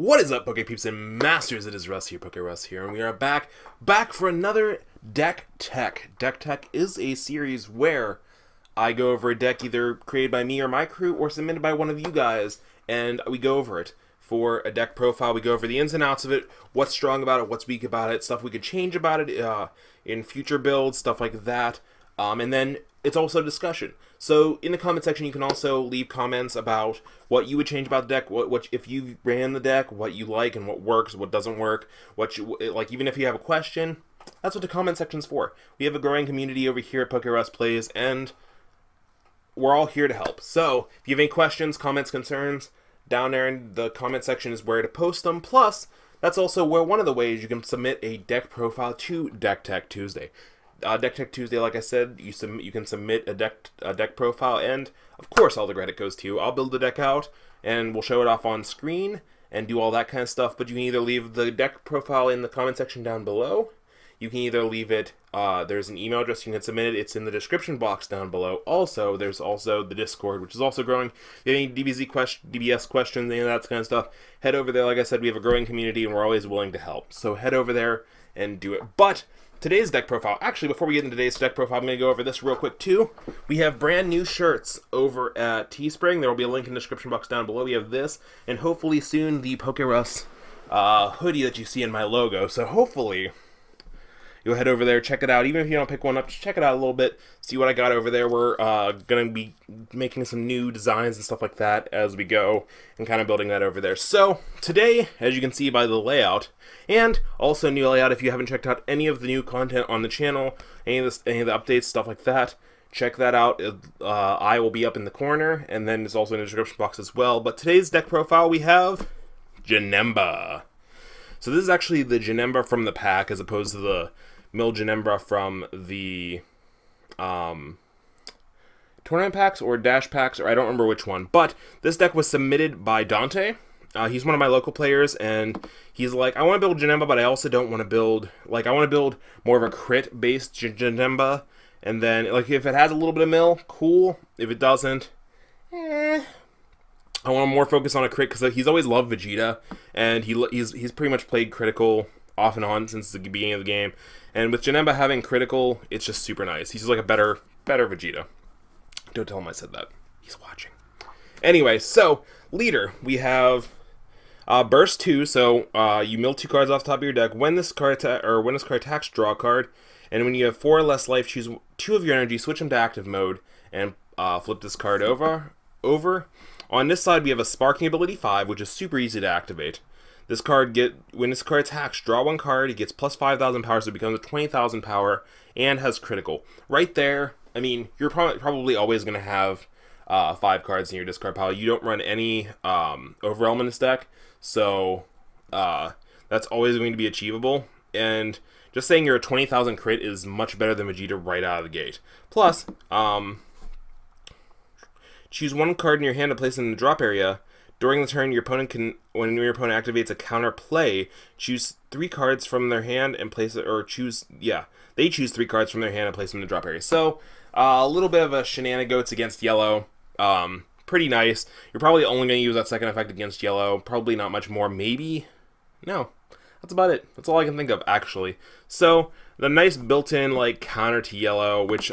What is up, Poke Peeps and Masters? It is Russ here, PokeRuss here, and we are back for another Deck Tech. Deck Tech is a series where I go over a deck either created by me or my crew, or submitted by one of you guys, and we go over it for a deck profile. We go over the ins and outs of it, what's strong about it, what's weak about it, stuff we could change about it in future builds, stuff like that, and then it's also discussion. So in the comment section, you can also leave comments about what you would change about the deck, what if you ran the deck, what you like and what works, what doesn't work, what you like. Even if you have a question, that's what the comment section's for. We have a growing community over here at PokeRussPlays, and we're all here to help. So if you have any questions, comments, concerns, down there in the comment section is where to post them. Plus, that's also where one of the ways you can submit a deck profile to Deck Tech Tuesday. Deck Tech Tuesday, like I said, you can submit a deck profile, and of course all the credit goes to you. I'll build the deck out, and we'll show it off on screen, and do all that kind of stuff, but you can either leave the deck profile in the comment section down below, you can either leave it, there's an email address you can submit it, it's in the description box down below. Also, there's also the Discord, which is also growing. If you have any DBS questions, any of that kind of stuff, head over there. Like I said, we have a growing community, and we're always willing to help. So head over there and do it. But today's deck profile, actually, before we get into today's deck profile, I'm going to go over this real quick too. We have brand new shirts over at Teespring. There will be a link in the description box down below. We have this, and hopefully soon the PokeRuss hoodie that you see in my logo. So hopefully you'll head over there, check it out. Even if you don't pick one up, just check it out a little bit, see what I got over there. We're going to be making some new designs and stuff like that as we go, and kind of building that over there. So today, as you can see by the layout, and also new layout, if you haven't checked out any of the new content on the channel, any of the updates, stuff like that, check that out. I will be up in the corner, and then it's also in the description box as well. But today's deck profile, we have Janemba. So this is actually the Janemba from the pack, as opposed to the Mill Janemba from the tournament packs or dash packs, or I don't remember which one. But this deck was submitted by Dante. He's one of my local players, and he's like, I want to build Janemba, but I also don't want to build, like, I want to build more of a crit-based Janemba, and then, like, if it has a little bit of mill, cool. If it doesn't, I want to more focus on a crit, because he's always loved Vegeta, and he's pretty much played critical off and on since the beginning of the game. And with Janemba having critical, it's just super nice. He's like a better Vegeta. Don't tell him I said that. He's watching. Anyway, so leader, we have burst 2. So you mill 2 cards off the top of your deck. When this card attacks, draw a card. And when you have 4 or less life, choose 2 of your energy, switch them to active mode, and flip this card over. On this side, we have a sparking ability 5, which is super easy to activate. This card when this card attacks, draw 1 card. It gets plus 5,000 power, so it becomes a 20,000 power, and has critical. Right there, I mean, you're probably always going to have 5 cards in your discard pile. You don't run any Overwhelm in this deck, so that's always going to be achievable. And just saying you're a 20,000 crit is much better than Vegeta right out of the gate. Plus, choose 1 card in your hand to place in the drop area. During the turn, when your opponent activates a counter play, choose 3 cards from their hand and place it, they choose 3 cards from their hand and place them in the drop area. So, a little bit of a shenanigans against yellow. Pretty nice. You're probably only going to use that second effect against yellow. Probably not much more. Maybe? No. That's about it. That's all I can think of, actually. So, the nice built-in, like, counter to yellow, which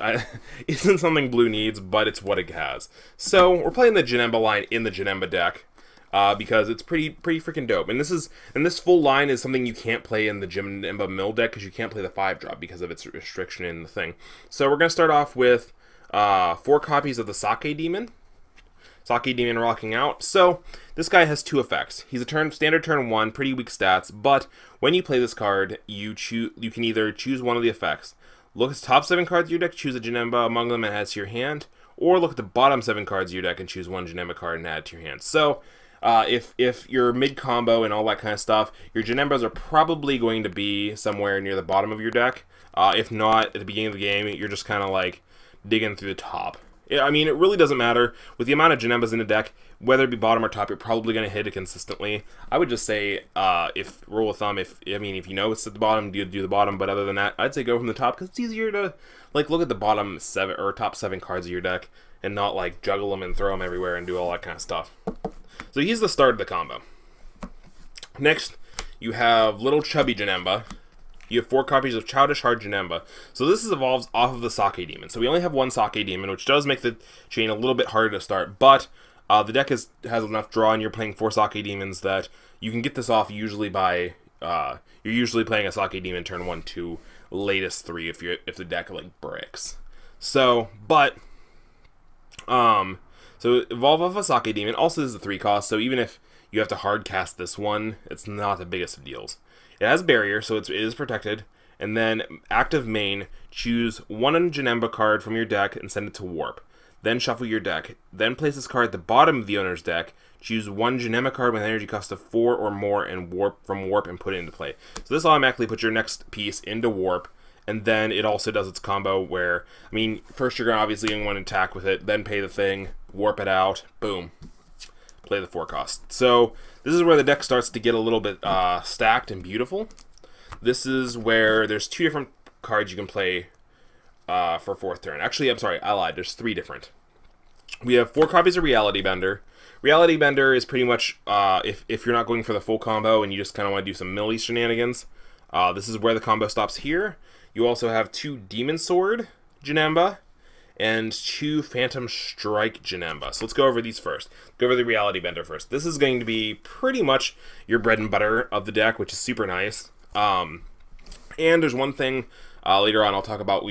isn't something blue needs, but it's what it has. So, we're playing the Janemba line in the Janemba deck. Because it's pretty freaking dope, and this full line is something you can't play in the Janemba Mill deck, because you can't play the 5-drop because of its restriction in the thing. So we're gonna start off with 4 copies of the Sake Demon rocking out. So this guy has 2 effects. He's a standard turn 1, pretty weak stats, but when you play this card, you can either choose one of the effects. Look at the top 7 cards of your deck, choose a Janemba among them and add to your hand, or look at the bottom 7 cards of your deck and choose 1 Janemba card and add to your hand. So if you're mid-combo and all that kind of stuff, your Janembas are probably going to be somewhere near the bottom of your deck. If not, at the beginning of the game, you're just kind of like digging through the top. I mean, it really doesn't matter. With the amount of Janembas in the deck, whether it be bottom or top, you're probably going to hit it consistently. I would just say, rule of thumb, if you know it's at the bottom, do the bottom. But other than that, I'd say go from the top, because it's easier to, like, look at the bottom 7 or top 7 cards of your deck and not, like, juggle them and throw them everywhere and do all that kind of stuff. So he's the start of the combo. Next, you have Little Chubby Janemba. You have 4 copies of Childish Heart Janemba. So this evolves off of the Sake Demon. So we only have 1 Sake Demon, which does make the chain a little bit harder to start. But the deck has enough draw, and you're playing 4 Sake Demons that you can get this off usually by... you're usually playing a Sake Demon turn 1, 2, latest 3 if the deck like breaks. So, so evolve off a Sake Demon. Also, this is a 3 cost, so even if you have to hard cast this one, it's not the biggest of deals. It has barrier, so it is protected. And then, active main, choose 1 Janemba card from your deck and send it to Warp. Then shuffle your deck. Then place this card at the bottom of the owner's deck. Choose 1 Janemba card with an energy cost of 4 or more and from Warp and put it into play. So this automatically puts your next piece into Warp. And then it also does its combo where, I mean, first you're obviously going to want to attack with it, then pay the thing, warp it out, boom. Play the 4 cost. So this is where the deck starts to get a little bit stacked and beautiful. This is where there's 2 different cards you can play for 4th turn. Actually, I'm sorry, I lied. There's 3 different. We have 4 copies of Reality Bender. Reality Bender is pretty much if you're not going for the full combo and you just kind of want to do some melee shenanigans. This is where the combo stops here. You also have 2 Demon Sword Janemba and 2 Phantom Strike Janemba. So let's go over these first. Go over the Reality Bender first. This is going to be pretty much your bread and butter of the deck, which is super nice. And there's one thing later on I'll talk about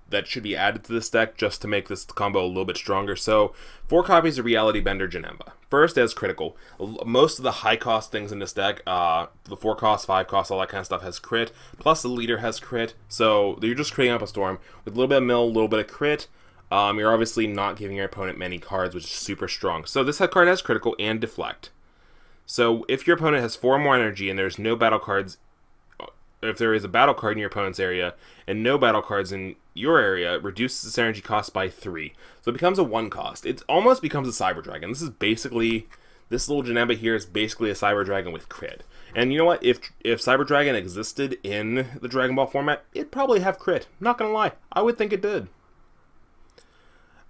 that should be added to this deck just to make this combo a little bit stronger. So 4 copies of Reality Bender Janemba. First, as critical. Most of the high cost things in this deck, the 4 cost, 5 cost, all that kind of stuff has crit. Plus the leader has crit. So you're just creating up a storm with a little bit of mill, a little bit of crit. You're obviously not giving your opponent many cards, which is super strong. So this card has critical and deflect. So if your opponent has 4 more energy and there's no battle cards, if there is a battle card in your opponent's area and no battle cards in your area, it reduces its energy cost by 3. So it becomes a 1 cost. It almost becomes a Cyber Dragon. This little Janemba here is basically a Cyber Dragon with crit. And you know what? If Cyber Dragon existed in the Dragon Ball format, it'd probably have crit. Not gonna lie, I would think it did.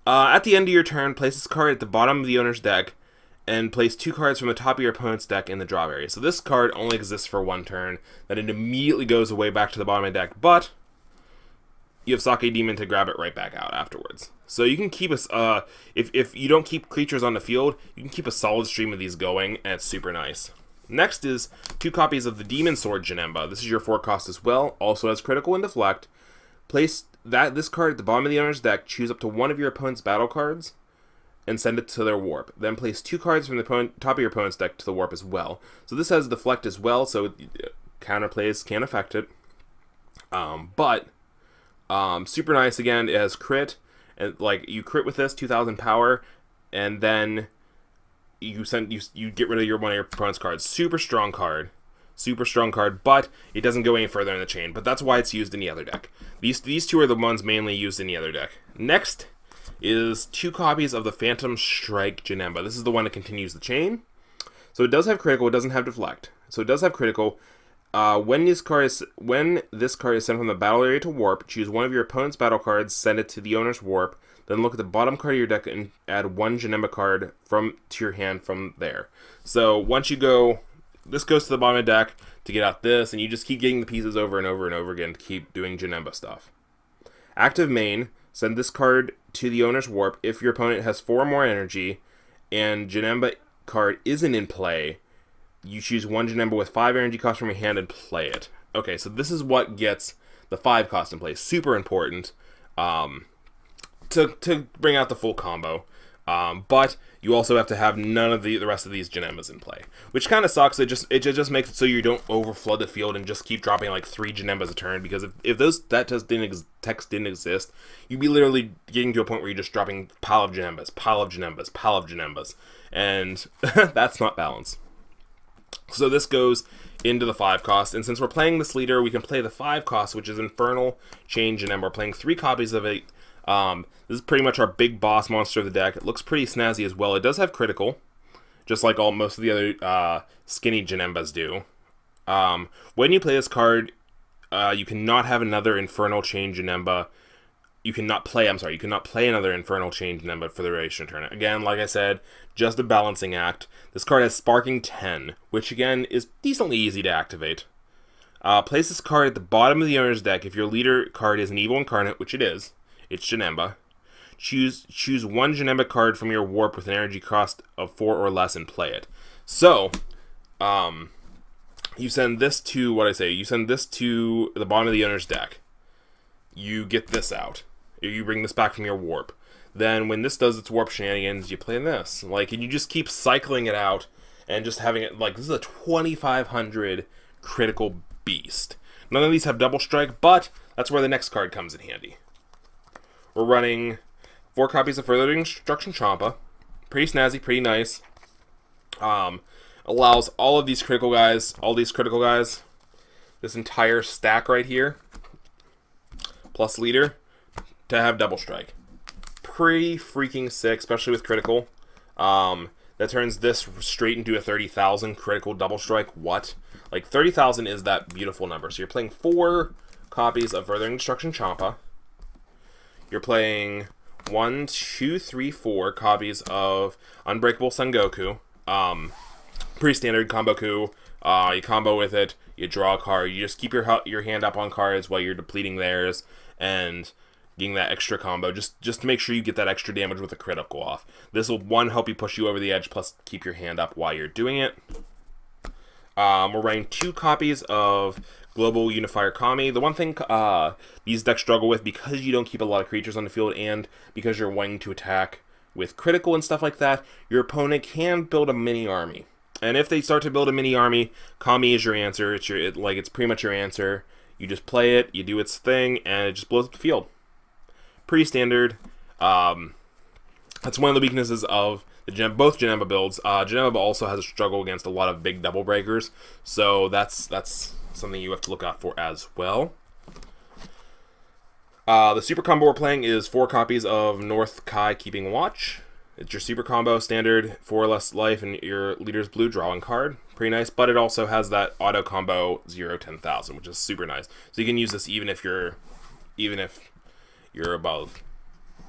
At the end of your turn, place this card at the bottom of the owner's deck and place 2 cards from the top of your opponent's deck in the drop area. So this card only exists for 1 turn, then it immediately goes away back to the bottom of the deck, but you have Sake Demon to grab it right back out afterwards. So you can keep if you don't keep creatures on the field, you can keep a solid stream of these going, and it's super nice. Next is 2 copies of the Demon Sword Janemba. This is your 4 cost as well, also has critical and deflect. Place this card at the bottom of the owner's deck, choose up to 1 of your opponent's battle cards, and send it to their warp. Then place 2 cards from the top of your opponent's deck to the warp as well. So this has deflect as well, so counterplays can't affect it. Super nice again. It has crit, and like you crit with this 2,000 power, and then you get rid of one of your opponent's cards. Super strong card, but it doesn't go any further in the chain. But that's why it's used in the other deck. These 2 are the ones mainly used in the other deck. Next is 2 copies of the Phantom Strike Janemba. This is the one that continues the chain. So it does have critical, it doesn't have deflect. So it does have critical. When this card is sent from the battle area to warp, choose 1 of your opponent's battle cards, send it to the owner's warp, then look at the bottom card of your deck and add 1 Janemba card to your hand from there. So once you go, this goes to the bottom of the deck to get out this, and you just keep getting the pieces over and over and over again to keep doing Janemba stuff. Active main, send this card to the owner's warp if your opponent has 4 more energy and Janemba card isn't in play. You choose 1 Janemba with 5 energy cost from your hand and play it. Okay, so this is what gets the 5 cost in play. Super important to bring out the full combo. But you also have to have none of the rest of these Janembas in play, which kind of sucks. It just makes it so you don't overflood the field and just keep dropping like 3 Janembas a turn, because if that text didn't exist, you'd be literally getting to a point where you're just dropping pile of Janembas, and that's not balanced. So this goes into the 5 cost, and since we're playing this leader, we can play the 5 cost, which is Infernal Chain Janemba. We're playing 3 copies of it. This is pretty much our big boss monster of the deck. It looks pretty snazzy as well. It does have critical, just like most of the other skinny Janembas do. When you play this card, you cannot have another Infernal Chain Janemba you cannot play another Infernal Chain Janemba for the duration of the turn. Again, like I said, just a balancing act. This card has Sparking 10, which again is decently easy to activate. Place this card at the bottom of the owner's deck. If your leader card is an Evil Incarnate, which it is, it's Janemba. Choose one Janemba card from your Warp with an energy cost of 4 or less and play it. So, you send this to, you send this to the bottom of the owner's deck. You get this out. You bring this back from your Warp. Then when this does its Warp shenanigans, you play this. Like, and you just keep cycling it out and just having it, like, this is a 2,500 critical beast. None of these have double strike, but that's where the next card comes in handy. We're running 4 copies of Further Destruction Champa. Pretty snazzy, pretty nice. Allows all these critical guys, this entire stack right here, plus leader, to have double strike. Pretty freaking sick, especially with critical. That turns this straight into a 30,000 critical double strike. What? Like, 30,000 is that beautiful number. So you're playing 4 copies of Furthering Destruction Champa. You're playing 1, 2, 3, 4 copies of Unbreakable Sengoku. Pretty standard combo coup. You combo with it, you draw a card, you just keep your hand up on cards while you're depleting theirs and getting that extra combo, just to make sure you get that extra damage with a critical off. This will, 1, help you push you over the edge, plus keep your hand up while you're doing it. We're running 2 copies of Global Unifier Kami. The one thing these decks struggle with, because you don't keep a lot of creatures on the field and because you're wanting to attack with critical and stuff like that, your opponent can build a mini army. And if they start to build a mini army, Kami is your answer. It's pretty much your answer. You just play it, you do its thing, and it just blows up the field. Pretty standard. That's one of the weaknesses of both Janemba builds. Janemba also has a struggle against a lot of big double breakers, so that's something you have to look out for as well. The super combo we're playing is 4 copies of North Kai Keeping Watch. It's your super combo, standard, 4 or less life, and your leader's blue drawing card. Pretty nice, but it also has that auto combo 0-10,000, which is super nice. So you can use this even if you're above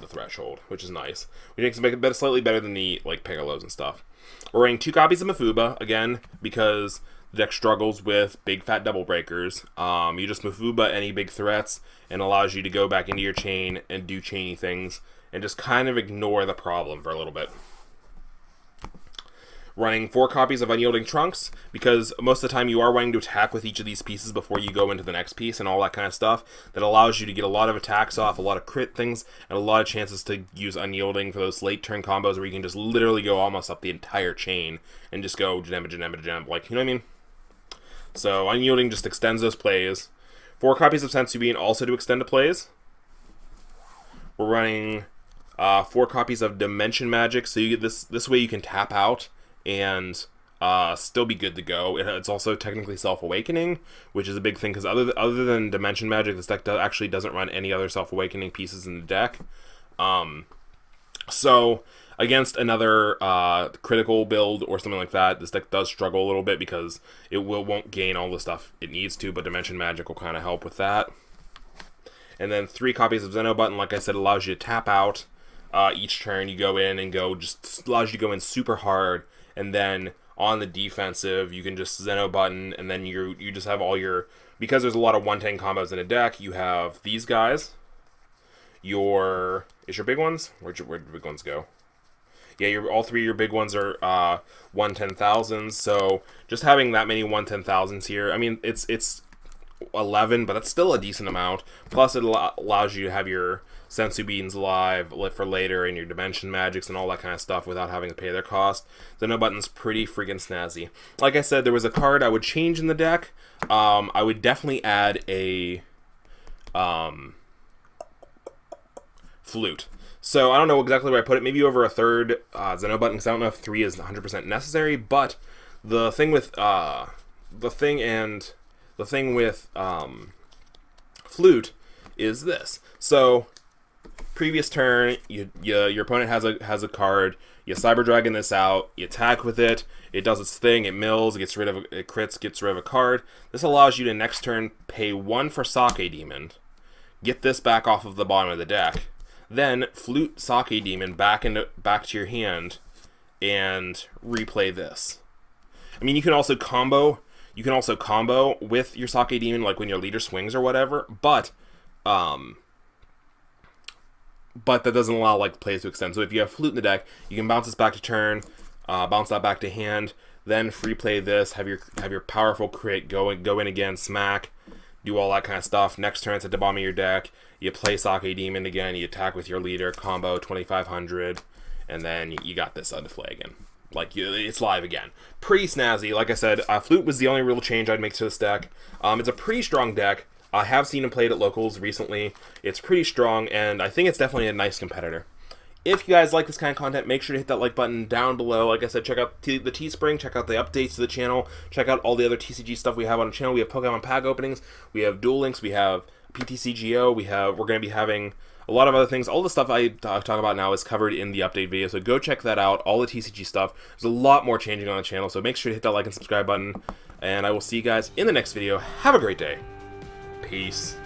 the threshold, which is nice. Which makes it slightly better than the Pegalos and stuff. We're running 2 copies of Mafuba, again, because the deck struggles with big fat double breakers. You just Mafuba any big threats and allows you to go back into your chain and do chainy things and just kind of ignore the problem for a little bit. Running 4 copies of Unyielding Trunks, because most of the time you are wanting to attack with each of these pieces before you go into the next piece and all that kind of stuff. That allows you to get a lot of attacks off, a lot of crit things, and a lot of chances to use Unyielding for those late turn combos where you can just literally go almost up the entire chain and just go Janemba, Janemba, Janemba, like, you know what I mean? So Unyielding just extends those plays. 4 copies of Sensu Bean also to extend the plays. We're running 4 copies of Dimension Magic, so you get this way you can tap out and still be good to go. It's also technically Self-Awakening, which is a big thing, because other than Dimension Magic, this deck actually doesn't run any other Self-Awakening pieces in the deck. So against another critical build or something like that, this deck does struggle a little bit because it won't gain all the stuff it needs to, but Dimension Magic will kind of help with that. And then 3 copies of Zeno Button, like I said, allows you to tap out each turn. You go in and just allows you to go in super hard, and then on the defensive you can just Zeno Button, and then you just have all your, because there's a lot of 110 combos in a deck, you have these guys. Is your big ones? Where'd the big ones go? Yeah, all 3 of your big ones are 110,000s, so just having that many 110,000s here, I mean, it's 11, but that's still a decent amount. Plus, it allows you to have your Sensu Beans live for later and your Dimension Magics and all that kind of stuff without having to pay their cost. Zeno Button's pretty freaking snazzy. Like I said, there was a card I would change in the deck. I would definitely add a Flute. So I don't know exactly where I put it. Maybe over a third Zeno Button, because I don't know if 3 is 100% necessary. But the thing with Flute is this. So previous turn, your opponent has a card. You Cyber Dragon this out. You attack with it. It does its thing. It mills. It crits. Gets rid of a card. This allows you to next turn pay 1 for Sake Demon. get this back off of the bottom of the deck, then flute Sake Demon back to your hand, and replay this. I mean, you can also combo with your Sake Demon, like when your leader swings or whatever, but that doesn't allow like plays to extend. So if you have flute in the deck, you can bounce this back to turn, bounce that back to hand, then free play this, have your powerful crit go in again, smack, do all that kind of stuff. Next turn it's at the bottom of your deck, you play Sake Demon again, you attack with your leader, combo 2500, and then you got this on display again. Like, it's live again. Pretty snazzy. Like I said, flute was the only real change I'd make to this deck. It's a pretty strong deck. I have seen him played at locals recently. It's pretty strong, and I think it's definitely a nice competitor. If you guys like this kind of content, make sure to hit that like button down below. Like I said, check out the Teespring, check out the updates to the channel, check out all the other TCG stuff we have on the channel. We have Pokemon pack openings, we have Duel Links, we have PTCGO, we're going to be having a lot of other things. All the stuff I talk about now is covered in the update video, so go check that out, all the TCG stuff. There's a lot more changing on the channel, so make sure to hit that like and subscribe button, and I will see you guys in the next video. Have a great day. Peace.